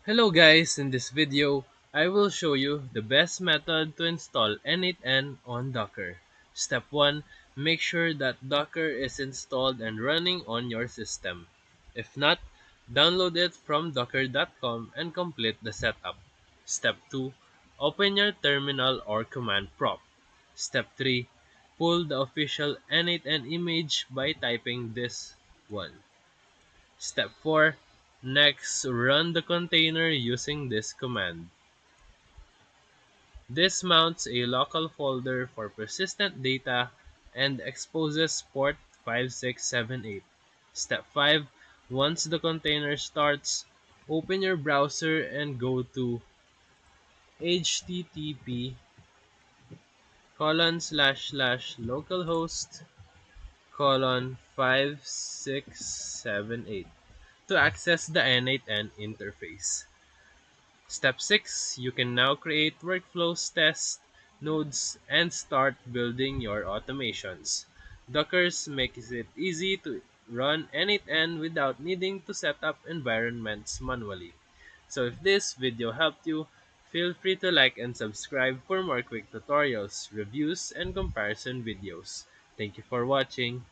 Hello guys, in this video, I will show you the best method to install N8N on Docker. Step 1. Make sure that Docker is installed and running on your system. If not, download it from docker.com and complete the setup. Step 2. Open your terminal or command prompt. Step 3. Pull the official N8N image by typing this one. Step 4. Next, run the container using this command. This mounts a local folder for persistent data and exposes port 5678. Step 5. Once the container starts, open your browser and go to http localhost 5678 to access the N8N interface. Step 6. You can now create workflows, test nodes, and start building your automations. Dockers makes it easy to run N8N without needing to set up environments manually. So if this video helped you, feel free to like and subscribe for more quick tutorials, reviews, and comparison videos. Thank you for watching.